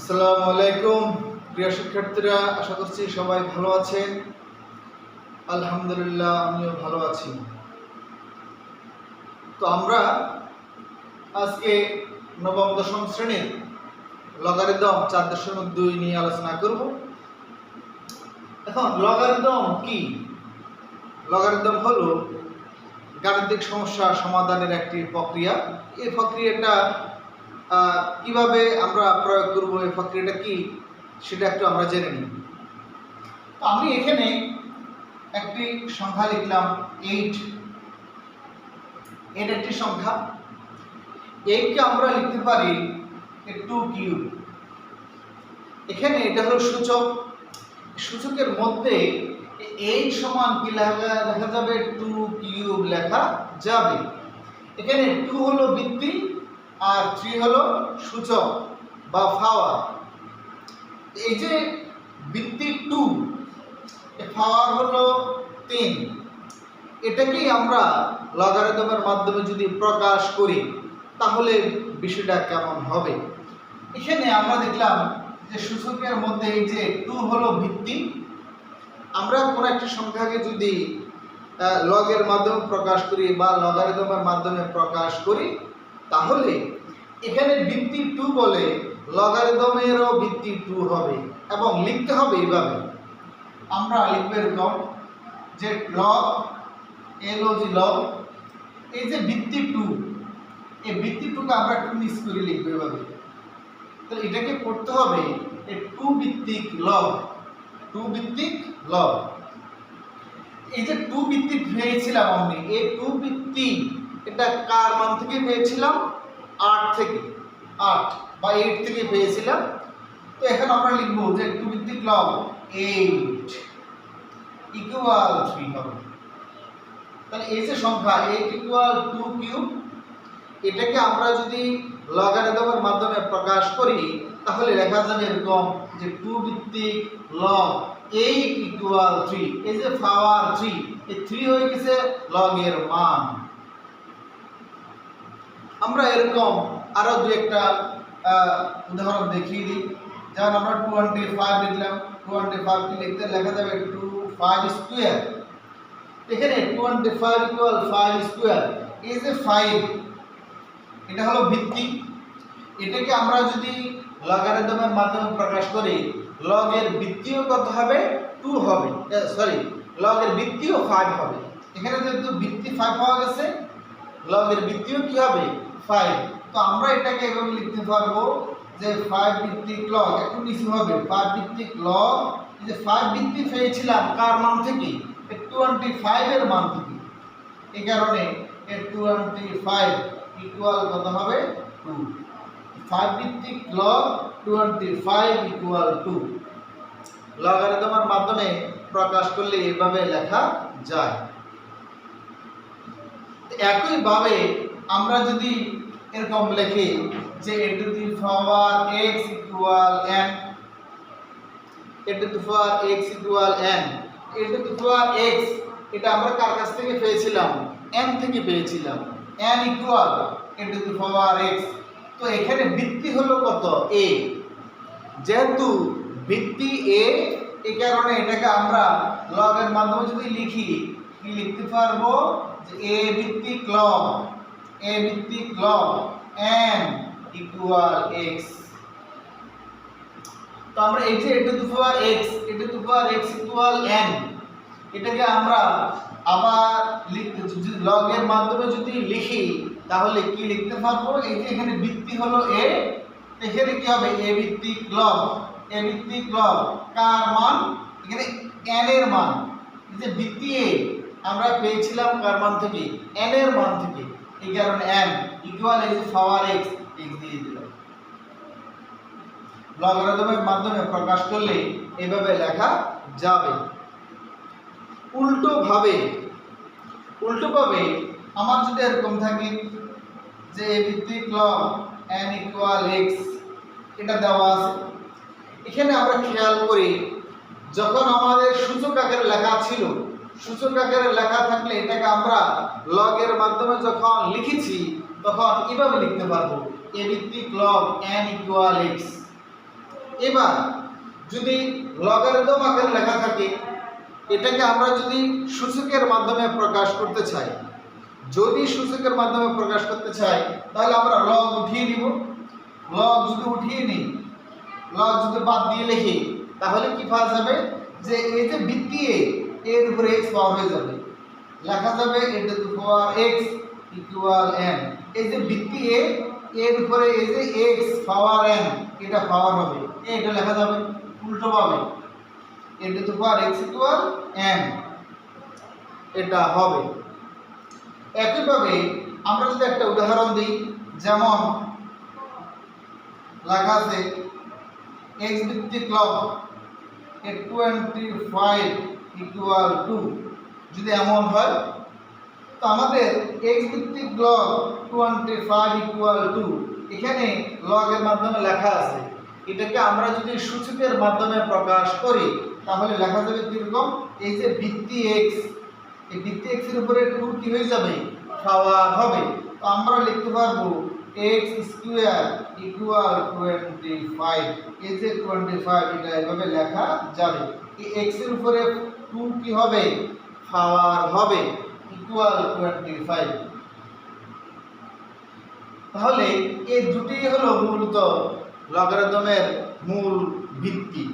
আসসালামু আলাইকুম প্রিয় শিক্ষার্থীরা, আশা করছি সবাই ভালো আছেন। আলহামদুলিল্লাহ, আমিও ভালো আছি। তো আমরা আজকে নবম দশম শ্রেণীর লগারিদম 4.2 নিয়ে আলোচনা করব। এখন লগারিদম কি? লগারিদম হলো গাণিতিক সমস্যা সমাধানের একটি প্রক্রিয়া। এই প্রক্রিয়াটা কিভাবে আমরা প্রয়োগ করব, এই প্রক্রিয়াটা কি সেটা একটু আমরা জেনে নিই। তো আমি এখানে একটি সংখ্যা লিখলাম 8। এর একটি সংখ্যা 8 কে আমরা লিখতে পারি 2 কিউব। এখানে এটা হলো সূচক, সূচকের মধ্যে 8 সমান কি লেখা যাবে? 2 কিউব লেখা যাবে। এখানে 2 হলো ভিত্তি আর 3 হলো সূচক বা পাওয়ার। এই যে ভিত্তি 2, পাওয়ার হলো 3, এটাকেই আমরা লগারিদমের মাধ্যমে যদি প্রকাশ করি তাহলে বিষয়টা কেমন হবে। এখানে আমরা দেখলাম যে সূচকের মধ্যে এই যে 2 হলো ভিত্তি। আমরা কোন একটা সংখ্যাকে যদি লগের মাধ্যমে প্রকাশ করি বা লগারিদমের মাধ্যমে প্রকাশ করি তাহলে এখানে ভিত্তি 2 বলে লগারিদমেরও ভিত্তি 2 হবে এবং লিখতে হবে এইভাবে। আমরা লিখব এরকম যে লগ এলজি লগ, এই যে ভিত্তি 2, এই ভিত্তি 2 কে আমরা একটু মিস করে লিখব এভাবে। তাহলে এটাকে পড়তে হবে এই 2 ভিত্তিক লগ, 2 ভিত্তিক লগ। এই যে 2 ভিত্তিক পেয়েছিলাম আমি, এই 2 ভিত্তিক এটা কার মান থেকে পেয়েছিলাম? 8 থেকে, 8 বা 8 থেকে পেয়েছিলাম। তো এখন আমরা লিখব যে 2 ভিত্তিক লগ 8 ইকুয়াল 3 হবে। তাহলে এই যে সংখ্যা 8 ইকুয়াল 2 কিউব, এটাকে আমরা যদি লগারিদমের মাধ্যমে প্রকাশ করি তাহলে লেখা যাবে এরকম যে 2 ভিত্তিক লগ 8 ইকুয়াল 3। এই যে পাওয়ার 3, এই 3 হয়ে গেছে লগের মান। আমরা এরকম আরো দুই একটা উদাহরণ দেখিয়ে দিই। যেমন আমরা 25 লিখলাম, 25 কে লিখতে লেখা যাবে 25 স্কয়ার। এখানে 25 ইকুয়াল 5 স্কয়ার। এই যে 5, এটা হলো ভিত্তি, এটাকে আমরা যদি লগারিদমের মাধ্যমে প্রকাশ করি লগের ভিত্তিও কত হবে? 2 হবে, সরি লগের ভিত্তিও 5 হবে। এখানে যেহেতু ভিত্তি 5 পাওয়া গেছে, লগের ভিত্তিও কি হবে? 5। তো আমরা এটাকে এভাবে লিখতে পারবো যে 5 ভিত্তিক লগ, একটু নিচে হবে 5 ভিত্তিক লগ। এই যে 5 ভিত্তি পেয়েছিলাম কার মান থেকে? 25 এর মান থেকে। এই কারণে 25 ইকুয়াল কত হবে? 2। 5 ভিত্তিক লগ 25 ইকুয়াল 2। লগারিদমের মাধ্যমে প্রকাশ করলে এভাবে লেখা যায়। একইভাবে আমরা যদি এরকম লিখি যে a to the power x equal n, a to the power x equal n, a to the power x এটা আমরা কার কাছ থেকে পেয়েছিলাম? n থেকে পেয়েছিলাম। n equal a to the power x। তো এখানে ভিত্তি হলো কত? a। যেহেতু ভিত্তি a, এই কারণে এটাকে আমরা লগের মাধ্যমে যদি লিখি কি লিখতে পারবো যে a ভিত্তিক লগ, a ভিত্তিক লগ n ইকুয়াল x। তো আমরা এই যে a to the power x, a to the power x equal n, এটাকে আমরা আবার যদি লগের মাধ্যমে যদি লিখি তাহলে কি লিখতে পারবো? এই যে এখানে ভিত্তি হলো a, এখানে কি হবে? a ভিত্তিক লগ, a ভিত্তিক লগ কার মান? এখানে n এর মান। এই যে ভিত্তি a আমরা পেয়েছিলাম কার মান থেকে? n এর মান থেকে। এই কারণে n ইকুয়াল এই যে পাওয়ার x, x দিয়ে দিলাম। লগারিদমের মাধ্যমে প্রকাশ করলে এভাবে লেখা যাবে। উল্টোভাবে আমার যদি এরকম থাকে যে a ভিত্তিক লগ n ইকুয়াল x, এটা দেওয়া আছে। এখানে আমরা খেয়াল করি যখন আমাদের সূচক আকারে লেখা ছিল, সূচক আকারে লেখা থাকলে এটাকে আমরা লগের মাধ্যমে যখন লিখেছি তখন এভাবে লিখতে পারবো a ভিত্তিক লগ n ইকুয়াল x। এবার যদি লগারিদম আকারে লেখা থাকে, এটাকে আমরা যদি সূচকের মাধ্যমে প্রকাশ করতে চাই, যদি সূচকের মাধ্যমে প্রকাশ করতে চাই তাহলে আমরা লগ উঠিয়ে নিব। লগ যদি উঠিয়ে নিই, লগ যদি বাদ দিয়ে লিখি, তাহলে কি পাওয়া যাবে যে এই যে ভিত্তি a এর উপরে x পাওয়ার হয়ে যাবে, লেখা যাবে a to the power x equal n। এই যে ভিত্তি a এর উপরে এই যে x পাওয়ার n এটা পাওয়ার হবে, এটা লেখা যাবে উল্টো ভাবে a to the power x equal n এটা হবে। একইভাবে আমরা যদি একটা উদাহরণ দিই, যেমন লেখা আছে x ভিত্তিক লগ 25 ইকুয়াল 2, যদি এমন হয় তো আমাদের x ভিত্তিক লগ 25 ইকুয়াল 2 এখানে লগের মাধ্যমে লেখা আছে, এটাকে আমরা যদি সূচকের মাধ্যমে প্রকাশ করি তাহলে লেখা যাবে কিরকম, এই যে ভিত্তি x, এই ভিত্তি x এর উপরে 2 কি হয়ে যাবে, পাওয়ার হবে। তো আমরা লিখতে পারবো x স্কয়ার ইকুয়াল 25, এই যে 25 এটা এভাবে লেখা যাবে। এই x এর উপরে 2 কি হবে, পাওয়ার হবে ইকুয়াল 25। তাহলে এই দুটি হলো মূলত লগারিদমের মূল ভিত্তি।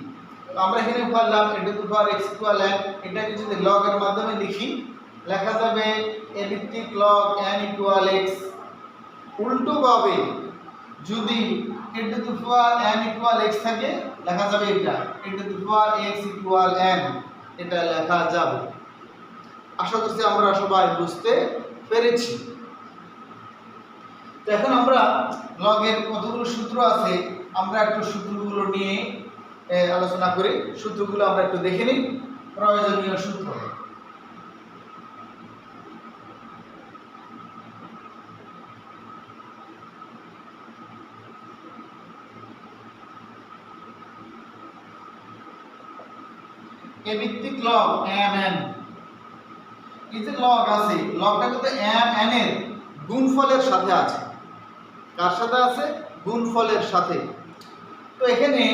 তো আমরা এখানে পারলাম a to the power x equal n, এটাকে যদি লগের মাধ্যমে লিখি লেখা যাবে a ভিত্তিক লগ n ইকুয়াল x। উল্টো ভাবে যদি a to the power n equal x থাকে লেখা যাবে এটা a to the power x equal n, এটা লেখা যাবে। আশা করছি আমরা সবাই বুঝতে পেরেছি। তো এখন আমরা লগের কতগুলো সূত্র আছে আমরা একটু সূত্রগুলো নিয়ে আলোচনা করি। সূত্রগুলো আমরা একটু দেখে নিই। প্রয়োজনীয় সূত্র, a ভিত্তিক লগ mn, এই যে লগ আছে লগটা কিন্তু mn এর গুণফলের সাথে আছে। কার সাথে আছে, গুণফলের সাথে। তো এখানে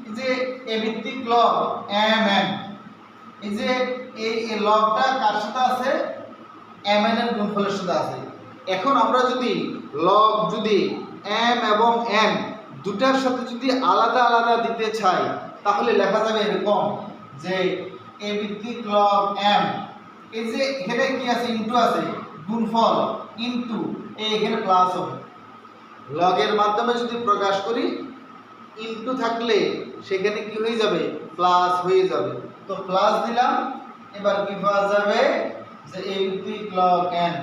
এই যে a ভিত্তিক লগ mn, এই যে এই লগটা কার সাথে আছে, mn এর গুণফলের সাথে আছে। এখন আমরা যদি লগ যদি m এবং n দুটার সাথে যদি আলাদা আলাদা দিতে চাই তাহলে লেখা যাবে এরকম যে a ভিত্তিক লগ m, এই যে এখানে কি আছে, ইনটু আছে, গুণফল ইনটু এখানে প্লাস হবে। লগের মাধ্যমে যদি প্রকাশ করি ইনটু থাকলে সেখানে কি হয়ে যাবে, প্লাস হয়ে যাবে। তো প্লাস দিলাম, এবার কি পাওয়া যাবে যে a ভিত্তিক লগ n,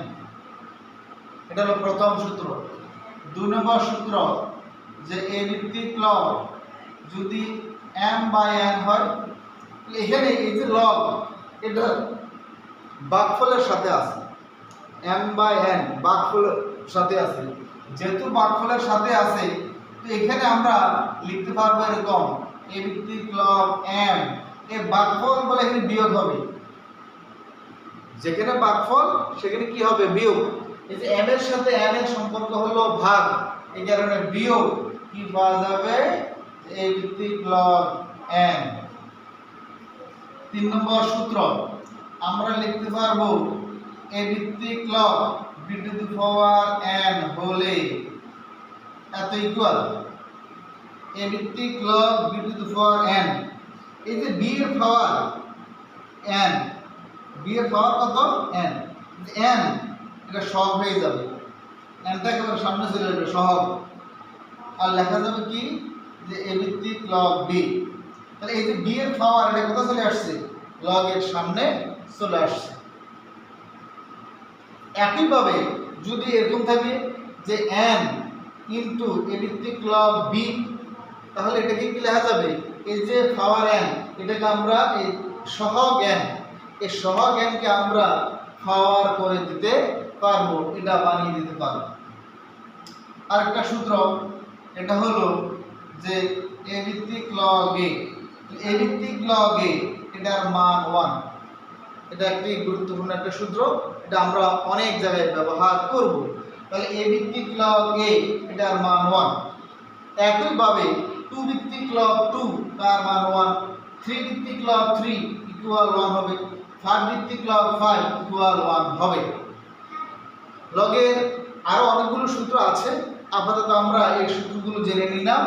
এটা হলো প্রথম সূত্র। 2 নম্বর সূত্র যে a ভিত্তিক লগ যদি m/n হয়, এখানে এই যে লগ এটা ভাগফলের সাথে আছে, m/n ভাগফলের সাথে আছে। যেহেতু ভাগফলের সাথে আছে তো এখানে আমরা লিখতে পারবো এরকম a ভিত্তিক লগ m, এই ভাগফল বলে এখানে বিয়োগ হবে, যেখানে ভাগফল সেখানে কি হবে, বিয়োগ। এই যে m এর সাথে n এর সম্পর্ক হলো ভাগ, এই কারণে বিয়োগ কি পাওয়া যাবে, a ভিত্তিক লগ n। 3 নম্বর সূত্র আমরা লিখতে পারবো a ভিত্তিক log b to the power n হলে এত ইকুয়াল a ভিত্তিক log b to the power n, এই যে b এর পাওয়ার n, b এর পাওয়ার কত, n, n এটা সহগ হয়ে যাবে, n টা একেবারে সামনে চলে যাবে সহগ, আর লেখা যাবে কি যে a ভিত্তিক লগ b। তাহলে এই যে b এর পাওয়ার এটা কোথা চলে আসছে, লগ এর সামনে চলে আসছে। একইভাবে যদি এরকম থাকে যে n ইনটু a ভিত্তিক লগ b, তাহলে এটাকে কি লেখা যাবে, এই যে পাওয়ার n এটাকে আমরা এই সহগ n, এই সহগ n কে আমরা পাওয়ার করে দিতে পারবো, এটা বানিয়ে দিতে পারবো। আরেকটা সূত্র এটা হলো যে a ভিত্তিক লগ a, a ভিত্তিক লগ a এটার মান 1, এটা একটি গুরুত্বপূর্ণ একটা সূত্র, এটা আমরা অনেক জায়গায় ব্যবহার করব। তাহলে a ভিত্তিক লগ a এটার মান 1। একইভাবে 2 2 ভিত্তিক লগ 2 তার মান 1, 3 ভিত্তিক লগ 3 ইকুয়াল 1 হবে, 5 ভিত্তিক লগ 5 ইকুয়াল 1 হবে। লগের আরো অনেকগুলো সূত্র আছে, আপাতত আমরা এই সূত্রগুলো জেনে নিলাম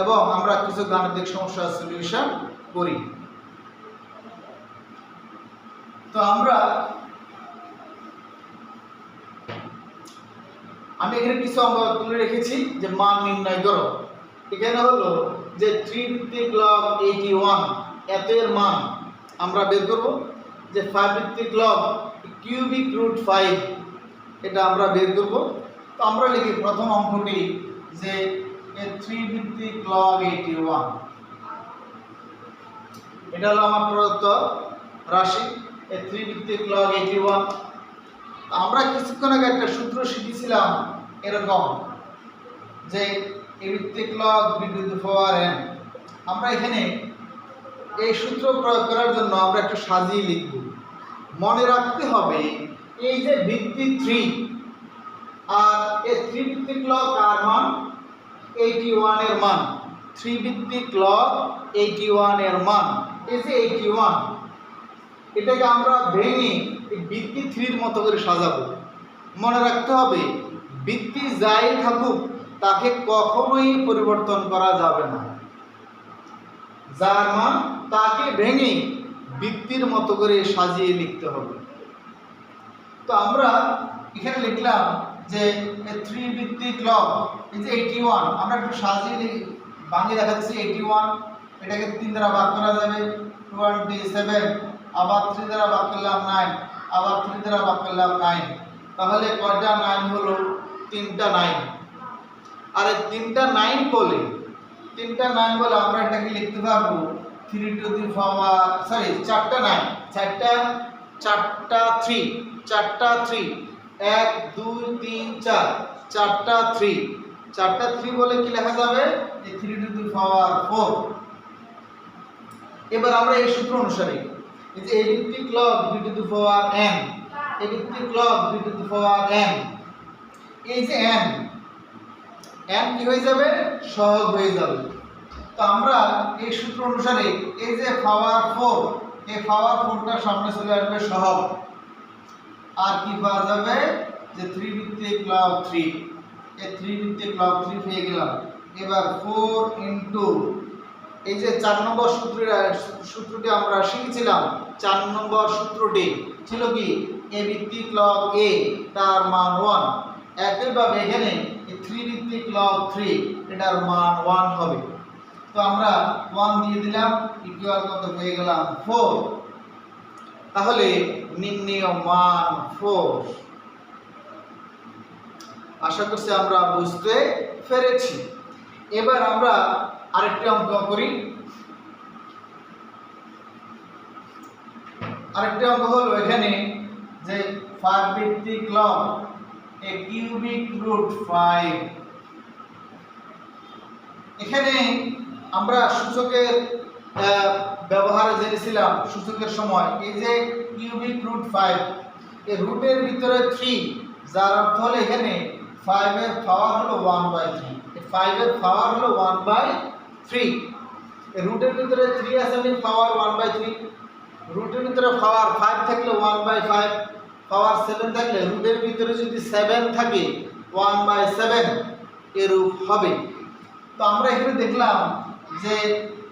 এবং আমরা কিছু গাণিতিক সমস্যার সলিউশন করি। তো আমি এখানে কিছু অঙ্ক তুলে রেখেছি যে মান নির্ণয় করো। এখানে হলো যে 3 ভিত্তিক লগ 81 এত এর মান আমরা বের করব, যে 5 ভিত্তিক লগ কিউবিক রুট 5 এটা আমরা বের করব। তো আমরা লিখি প্রথম অঙ্কটি যে 3 ভিত্তিক লগ 81, এটা হলো আমার প্রদত্ত রাশি 3 ভিত্তিক লগ 81। আমরা কিছুক্ষণ আগে একটা সূত্র শিখেছিলাম এরকম যে a ভিত্তিক log b to the power n। আমরা এখানে এই সূত্র প্রয়োগ করার জন্য আমরা একটু সাজিয়ে লিখব। মনে রাখতে হবে এই যে ভিত্তি 3 আর এই 3 ভিত্তিক লগ কার মান 81 এর মান, 3 ভিত্তিক লগ 81 এর মান, এই যে 81 এটাকে আমরা ভেঙে এই ভিত্তি 3 এর মতো করে সাজাবো। মনে রাখতে হবে ভিত্তি যাই থাকুক তাকে কখনোই পরিবর্তন করা যাবে না, যার মান তাকে ভেঙে ভিত্তির মতো করে সাজিয়ে লিখতে হবে। তো আমরা এখানে লিখলাম যে 3 ভিত্তিক লগ এই যে 81, আমরা একটু সাজিয়ে ভাঙিয়ে দেখাচ্ছি। 81 এটাকে 3 দ্বারা ভাগ করা যাবে 27, আবার 3 দ্বারা ভাগ করলাম 9, আবার 3 দ্বারা ভাগ করলাম 9, তাহলে কয়টা 9 হলো? 3টা 9। আর এই 3টা 9 বলে আমরা এটাকে লিখতে পারবো 3 টু দি পাওয়ার 4টা 9, 4টা 3, 1 2 3 4, 4টা 3 বলে কি লেখা যাবে? 3 টু দি পাওয়ার 4। এবার আমরা এই সূত্র অনুসারে এই যে a ভিত্তিক log b to the power n, a ভিত্তিক log b to the power n, এই যে n কি হয়ে যাবে? সহগ হয়ে যাবে। তো আমরা এই সূত্র অনুসারে এই যে পাওয়ার 4, এই পাওয়ার 4টা সামনে চলে আসবে সহগ, আর কি পাওয়া যাবে? যে 3 ভিত্তিক লগ 3, এই 3 ভিত্তিক লগ 3 পেয়ে গেলাম। এবার 4 ইনটু এই যে 4 নম্বর সূত্রটি আমরা শিখেছিলাম, 4 নম্বর সূত্রটি ছিল কি? a ভিত্তিক লগ a তার মান 1। একইভাবে এখানে 3 ভিত্তিক লগ 3 এটার মান 1 হবে। তো আমরা 1 দিয়ে দিলাম, ইকুয়াল কত পেয়ে গেলাম? 4। তাহলে নির্ণেয় মান 4। আশা করছি আমরা বুঝতে পেরেছি। এবার আমরা আরেকটি অঙ্ক করি। আরেকটি অঙ্ক হলো এখানে যে 5 ভিত্তিক লগ a কিউবিক রুট 5। এখানে আমরা সূচকের ব্যবহার জেনেছিলাম সূচকের সময়, এই যে কিউবিক রুট 5 এই রুটের ভিতরে 3, যার অর্থ হলো এখানে 5 এর পাওয়ার হলো 1/3, 5 এর পাওয়ার হলো 1/3। এই রুটের ভিতরে 3 আছে মানে পাওয়ার 1/3, রুটের ভিতরে পাওয়ার 5 থাকলে 1/5, পাওয়ার 7 থাকলে রুটের ভিতরে যদি 7 থাকে 1/7 এরূপ হবে। তো আমরা এখানে দেখলাম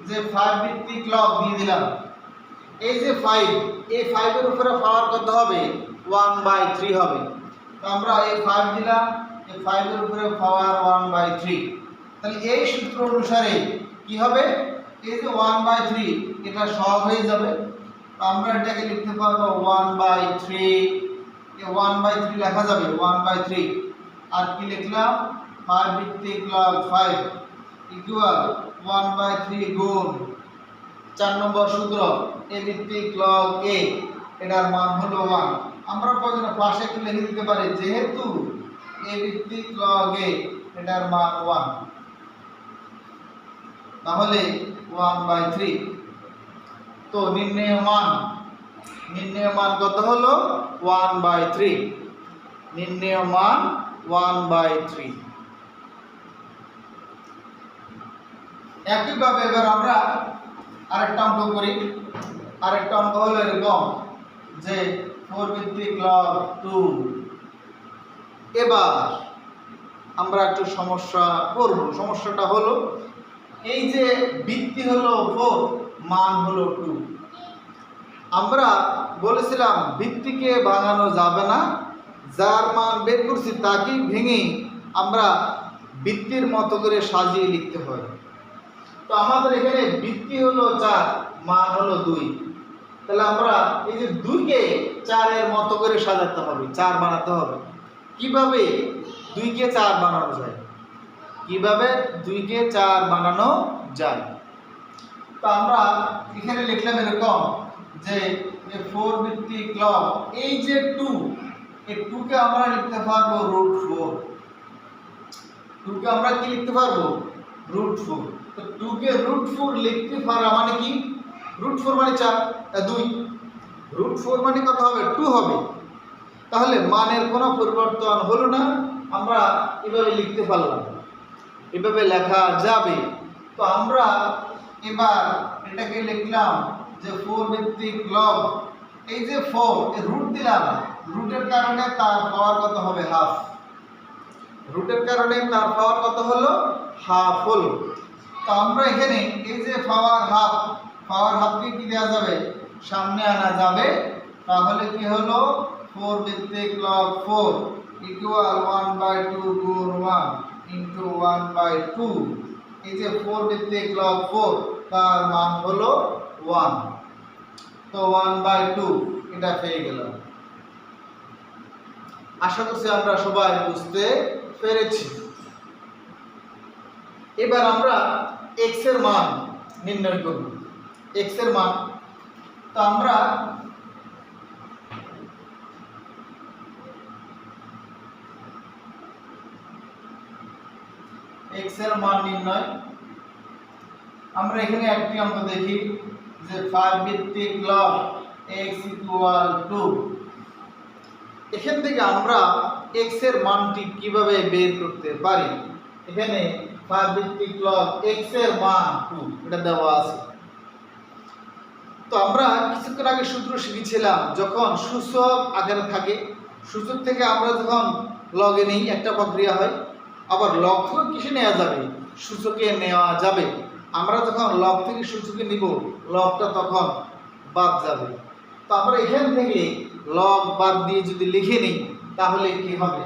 যে 5 ভিত্তিক লগ দিয়ে দিলাম। এই যে 5, এই 5 এর উপরে পাওয়ার কত হবে? 1/3 হবে। তো আমরা এই 5 দিলাম, এই 5 এর উপরে পাওয়ার 1/3। তাহলে এই সূত্র অনুসারে কি হবে? এই যে 1/3 এটা সহগ হয়ে যাবে। আমরা এটাকে লিখতে পারবো 1/3, এই 1/3 লেখা যাবে 1/3। আর কি লিখলাম? 5 ভিত্তিক লগ 5 ইকুয়াল 1/3 গুণ 4 নম্বর সূত্র a ভিত্তিক লগ a এটার মান হলো 1। আমরা প্রয়োজনে পাশে একটু লিখে দিতে পারি, যেহেতু a ভিত্তিক লগ a এটার মান 1, তাহলে 1/3। তো নির্ণেয় মান কত হলো? 1/3। নির্ণেয় মান 1/3। একইভাবে এবার আমরা আরেকটা অঙ্ক করি। আরেকটা অঙ্ক হলো এরকম যে 4 ভিত্তিক লব 2। এবার আমরা একটু সমস্যা করব। সমস্যাটা হলো এই যে ভিত্তি হলো 4, মান হলো 2। আমরা বলেছিলাম ভিত্তিকে ভাঙানো যাবে না, যার মান বের করছি তাকেই ভেঙে আমরা ভিত্তির মতো করে সাজিয়ে লিখতে হয়। তো আমাদের এখানে ভিত্তি হলো 4, মান হলো 2। তাহলে আমরা এই যে 2 কে 4 এর মতো করে সাজাতে হবে, 4 বানাতে হবে। কিভাবে 2 কে 4 বানানো যায়? কিভাবে 2 কে 4 বানানো যায়? তো আমরা এখানে লিখলাম এরকম যে 4 ভিত্তিক লব, এই যে 2, এই 2 কে আমরা লিখতে পারবো √4। 2 কে আমরা কি লিখতে পারবো? √4। তো 2 কে √4 লিখতে পারা মানে কি? √4 মানে 4, 2। √4 মানে কত হবে? 2 হবে। তাহলে মানের কোনো পরিবর্তন হলো না, আমরা এভাবে লিখতে পারলাম, এভাবে লেখা যাবে। তো আমরা এবার এটাকে লিখলাম যে 4 ভিত্তিক লব, এই যে 4 এর রুট দিলাম, রুটের কারণে তার পাওয়ার কত হবে? হাফ। রুটের কারণে তার পাওয়ার কত হলো? হাফ হলো। তো আমরা এখানে এই যে পাওয়ার হাফকে কি দেওয়া যাবে? সামনে আনা যাবে। তাহলে কি হলো? 4 ভিত্তিক লব 4 ইকুয়াল 1/2 গুণ 1 ইন্টু 1/2। এই যে 4 ভিত্তিক লব 4, তার মান হলো 1। তো 1/2 এটা পেয়ে গেলাম। আশা করছি আমরা সবাই বুঝতে পেরেছি। এবার আমরা x এর মান নির্ণয় করব। x এর মান, তো আমরা x এর মান নির্ণয়, আমরা এখানে একটি অঙ্ক দেখি যে 5 ভিত্তিক লব x ইকুয়াল 2। এখান থেকে আমরা x এর মানটি কিভাবে বের করতে পারি? এখানে 5 ভিত্তিক লব x এর মান 2 এটা দেওয়া আছে। তো আমরা কিছুক্ষণ আগে সূত্র শিখেছিলাম, যখন সূচক আকারে থাকে, সূচক থেকে আমরা যখন লগে নেই একটা প্রক্রিয়া হয়, আবার লগ থেকে কিসে নেওয়া যাবে? সূচকে নেওয়া যাবে। আমরা যখন লগ থেকে সূচকে নিব, লগটা তখন বাদ যাবে। তো আমরা এখান থেকে লগ বাদ দিয়ে যদি লিখে নিই তাহলে কি হবে?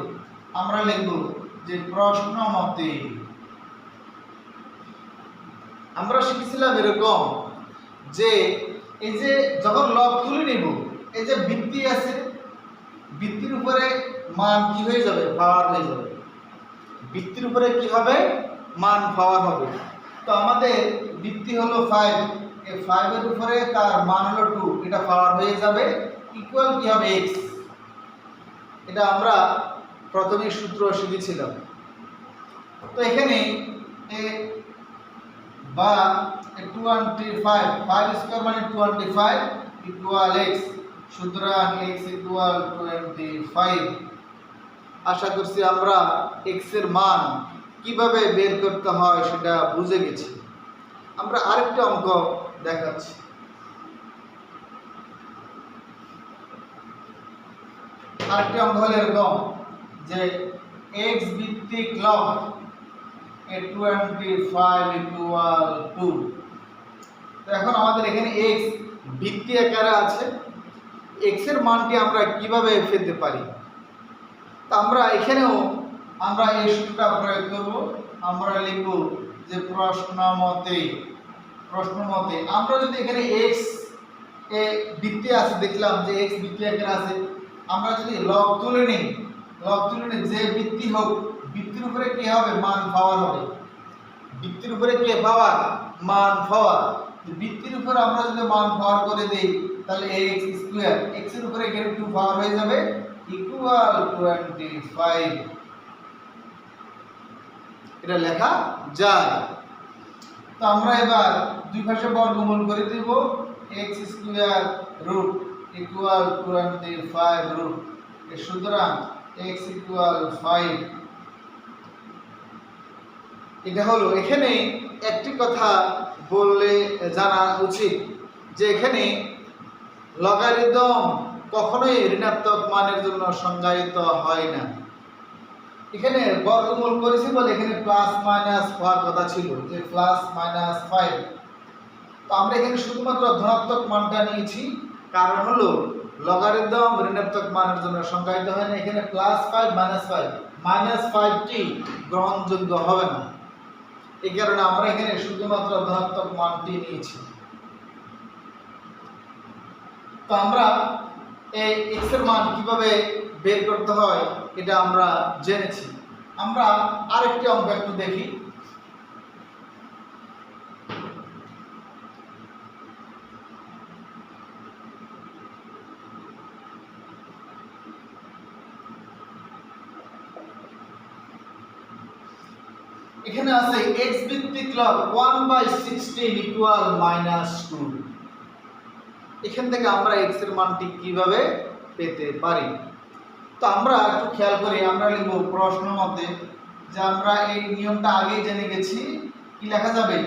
আমরা লিখব যে প্রশ্ন মতে, আমরা শিখেছিলাম এরকম যে এই যে যখন লব তুলে নিব, এই যে ভিত্তি আছে, ভিত্তির উপরে মান কি হয়ে যাবে? পাওয়ার হয়ে যাবে। ভিত্তির উপরে কি হবে? মান পাওয়ার হবে। তো আমাদের ভিত্তি হলো 5, এই 5 এর উপরে তার মান হলো 2, এটা পাওয়ার হয়ে যাবে। ইকুয়াল কি হবে? x। এটা আমরা প্রথমে সূত্র শিখেছিলাম। তো এখানে বা 25, 5 স্কয়ার মানে 25 ইকুয়াল x, সুতরাং x ইকুয়াল 25। আশা করছি আমরা x এর মান কিভাবে বের করতে হয় সেটা বুঝে গেছি। আমরা আরেকটা অঙ্ক দেখাচ্ছি। আরেকটা অঙ্ক হলো এরকম যে x ভিত্তিক লব 25 ইকুয়াল 2। তো এখন আমাদের এখানে x ভিত্তি আকারে আছে, x এর মানটি আমরা কিভাবে পেতে পারি? তো আমরা এখানেও আমরা এই সূত্রটা প্রয়োগ করব। আমরা লিখব যে প্রশ্ন মতে আমরা যদি এখানে x এ ভিত্তি আছে, দেখলাম যে x ভিত্তি আকারে আছে, আমরা যদি লব তুলে নিই, যে ভিত্তি হোক, ভিত্তির উপরে কি হবে? মান পাওয়ার হবে। ভিত্তির উপরে কি পাওয়ার? মান পাওয়ার। ভিত্তির উপর আমরা যদি মান পাওয়ার করে দেই তাহলে x স্কয়ার, x এর উপরে এখানে 2 পাওয়ার হয়ে যাবে ইকুয়াল 25। এটা লেখা যায়। তো আমরা এবার দুই পাশে বর্গমূল করে দেব, x square root equal 25 root, সুতরাং x ইকুয়াল 5। এটা হলো, এখানে একটি কথা বললে জানা উচিত যে এখানে লগারিদম কখনোই ঋণাত্মক মানের জন্য সংজ্ঞায়িত হয় না। এখানে বর্গমূল করেছি বলে এখানে প্লাস মাইনাস হওয়ার কথা ছিল, যে প্লাস মাইনাস 5। তো আমরা এখানে শুধুমাত্র ধনাত্মক মানটা নিয়েছি, কারণ হলো লগারিদম ঋণাত্মক মানের জন্য সংজ্ঞায়িত হয় না। এখানে +5 -5টি গ্রহণযোগ্য হবে না, এই কারণে আমরা এখানে শুধুমাত্র ধনাত্মক মানটি নিয়েছি। তো আমরা এই x এর মান কিভাবে বের করতে হয় এটা আমরা জেনেছি। আমরা আরেকটি অঙ্ক একটু দেখি। এখানে আছে x ভিত্তিক লগ 1/16 ইকুয়াল -2। এখান থেকে আমরা x এর মানটি কিভাবে পেতে পারি? তো আমরা একটু খেয়াল করি, আমরা লিখব প্রশ্ন মতে যে আমরা এই নিয়মটা আগেই জেনে গেছি। কি লেখা যাবে?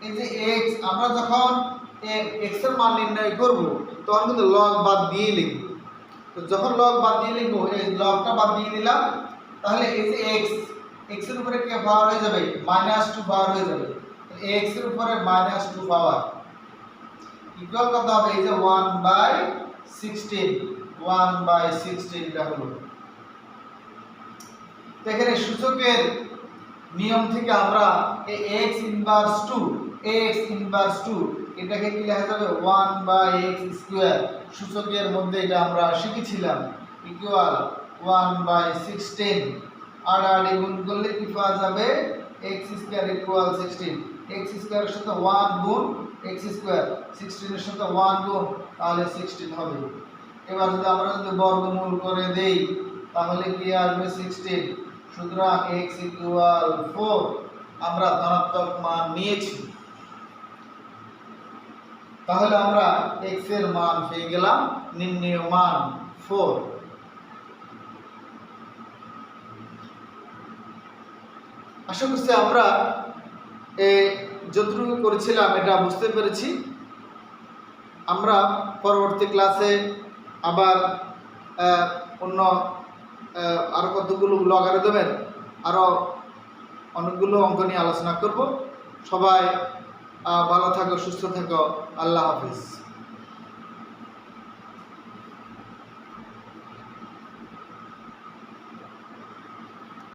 এই যে x, আমরা যখন x এর মান নির্ণয় করব তখন কিন্তু লগ বাদ দিয়ে লিখব। তো যখন লগ বাদ দিয়ে লিখব, এই লগটা বাদ দিয়ে দিলাম, তাহলে এই যে x এর উপরে কি পাওয়ার হয়ে যাবে? -2 পাওয়ার হয়ে যাবে। x এর উপরে -2 পাওয়ার ইকুয়াল কত হবে? এই যে 1/16 এটা হলো। তো এখানে সূচকের নিয়ম থেকে আমরা এই x ইনভার্স 2 এটাকে কি লেখা যাবে? 1/x²। সূচকের মধ্যে এটা আমরা শিখেছিলাম ইকুয়াল 1/16। আর গুণ করলে কি পাওয়া যাবে? x² equal 16। x² এর সাথে 1 গুণ x², 16 এর সাথে 1 গুণ, তাহলে 16 হবে। এবার যদি আমরা বর্গমূল করে দেই তাহলে কি আসবে? 16। সুতরাং x ইকুয়াল 4। আমরা ধনাত্মক মান নিয়েছি, তাহলে আমরা x এর মান পেয়ে গেলাম, নির্ণেয় মান 4। আশা করছি আমরা যতটুকু করেছিলাম এটা বুঝতে পেরেছি। আমরা পরবর্তী ক্লাসে আবার অন্য আরো কতগুলো লগারিদমের আরো অনেকগুলো অঙ্ক নিয়ে আলোচনা করব। সবাই ভালো থাকো, সুস্থ থাকো। আল্লাহ হাফিজ।